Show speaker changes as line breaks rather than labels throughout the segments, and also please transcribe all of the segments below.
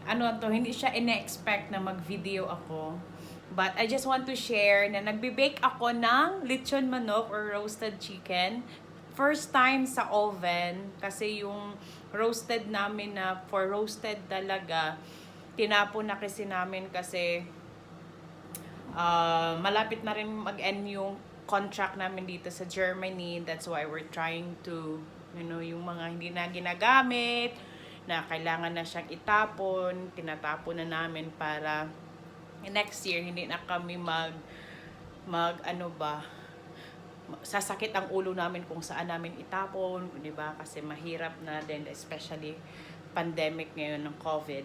hindi siya ina-expect na mag-video ako. But I just want to share na nagbe-bake ako ng lechon manok or roasted chicken. First time sa oven kasi yung roasted namin na for roasted talaga, tinapon na kasi namin kasi malapit na rin mag-end yung contract namin dito sa Germany. That's why we're trying to, yung mga hindi na ginagamit, na kailangan na siyang itapon, tinatapon na namin para next year hindi na kami sasakit ang ulo namin kung saan namin itapon, 'di ba? Kasi mahirap na din, especially pandemic ngayon ng COVID.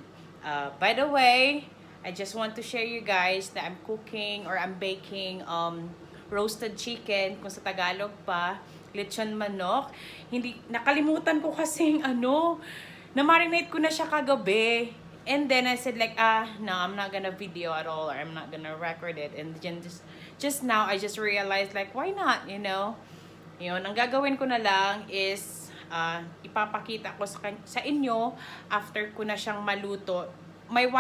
By the way, I just want to share you guys that I'm cooking or I'm baking roasted chicken, kung sa Tagalog pa, lechon manok. Hindi nakalimutan ko kasi na-marinate ko na siya kagabi. And then I said like, no, I'm not gonna video at all, or I'm not gonna record it. And then just now, I just realized like, why not, Yun, ang gagawin ko na lang is, ipapakita ko sa inyo, after ko na siyang maluto. May 2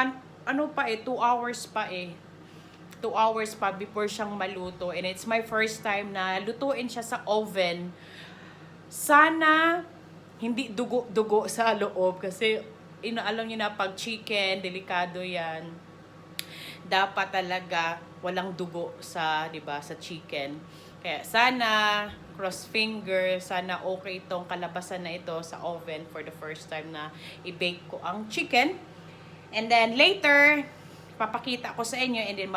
hours pa 2 hours pa before siyang maluto. And it's my first time na lutuin siya sa oven. Sana hindi dugo sa loob kasi alam niyo na pag chicken, delikado 'yan. Dapat talaga walang dugo sa, 'di ba, sa chicken. Kaya sana cross finger, sana okay itong kalabasan na ito sa oven for the first time na i-bake ko ang chicken. And then later papakita ko sa inyo, and then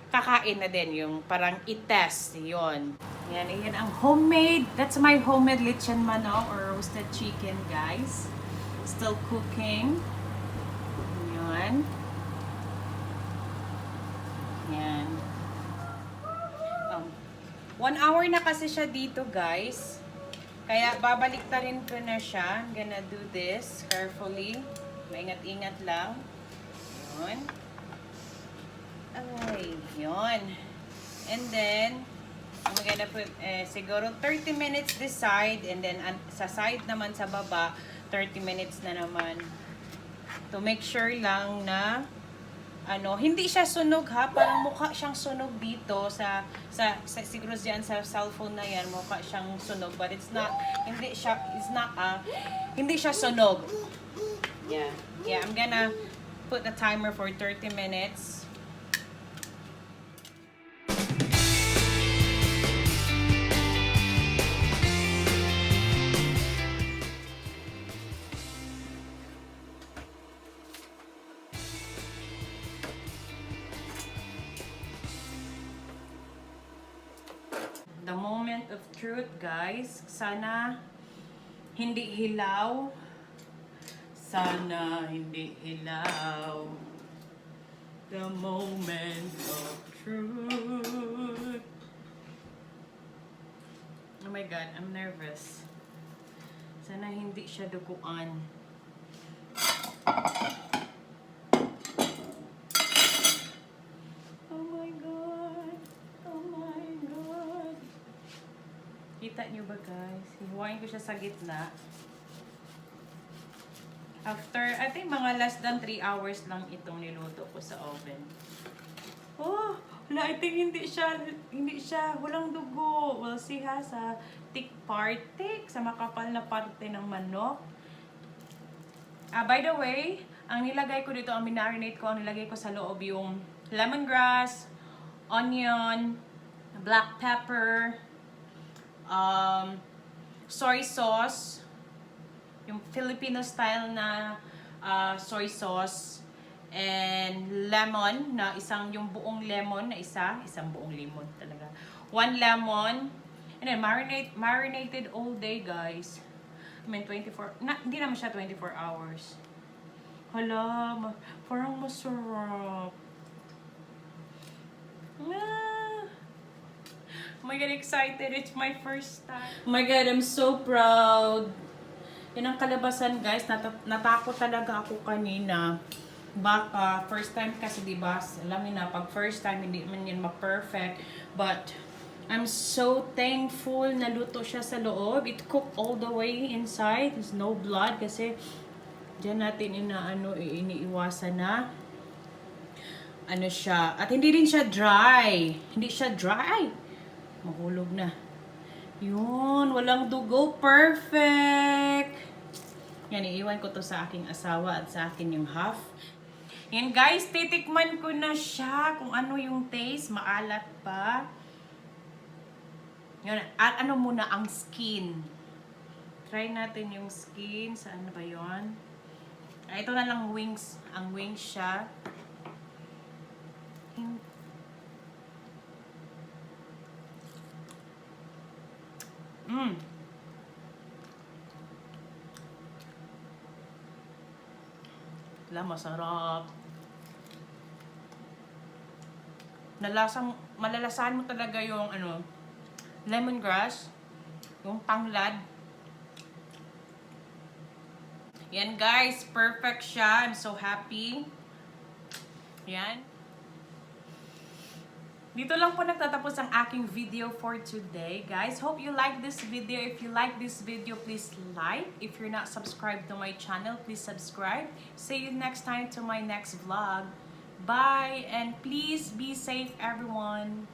kakain na din yung parang i-test yon. Yan ang homemade. That's my homemade lechon manok or roasted chicken, guys. Still cooking. Yan. Yan. 1 hour na kasi siya dito, guys. Kaya babalik ta rin ko na siya. I'm gonna do this carefully. Maingat-ingat lang. Yun. Ay, yun. And then, I'm gonna put siguro 30 minutes this side, and then sa side naman sa baba 30 minutes na naman, to make sure lang na hindi siya sunog, ha, parang mukha siyang sunog dito sa siguro diyan sa cellphone na yan, mukha siyang sunog, but hindi siya sunog. Yeah, I'm gonna put the timer for 30 minutes. The moment of truth, guys. Sana hindi hilaw. Sana hindi hilaw. The moment of truth. Oh my God, I'm nervous. Sana hindi siya duguan. Kita nyo ba, guys? Hiwain ko siya sa gitna. After, I think mga less than 3 hours lang itong niluto ko sa oven. Oh, I think hindi siya, walang dugo. We'll see, ha, sa thick sa makapal na parte ng manok. By the way, ang nilagay ko dito, ang marinate ko, ang nilagay ko sa loob yung lemongrass, onion, black pepper, soy sauce, yung Filipino style na soy sauce, and lemon na yung buong lemon na isang buong lemon talaga. 1 lemon, and then marinated all day, guys. I mean 24, hindi naman siya 24 hours. Hala, parang masarap. Oh my God, excited. It's my first time. Oh my God, I'm so proud. Yan ang kalabasan, guys. Natakot talaga ako kanina. Baka, first time kasi, diba, alam niyo na, pag first time, hindi man yan ma-perfect. But, I'm so thankful na luto siya sa loob. It cooked all the way inside. There's no blood kasi Diyan natin iniiwasan na ano siya. At hindi rin siya dry. Hindi siya dry. Mahulog na. Yun, walang dugo. Perfect! Yan, iiwan ko to sa aking asawa at sa akin yung half. Yan guys, titikman ko na siya kung ano yung taste. Maalat pa. Yan, at ano muna ang skin. Try natin yung skin. Saan ba yun? Ito na lang wings. Ang wings siya. Masarap. Malalasahan mo talaga yung lemongrass, yung tanglad. Yan guys, perfect siya. I'm so happy. Yan. Dito lang po nagtatapos ang aking video for today, guys. Hope you like this video. If you like this video, please like. If you're not subscribed to my channel, please subscribe. See you next time to my next vlog. Bye, and please be safe, everyone.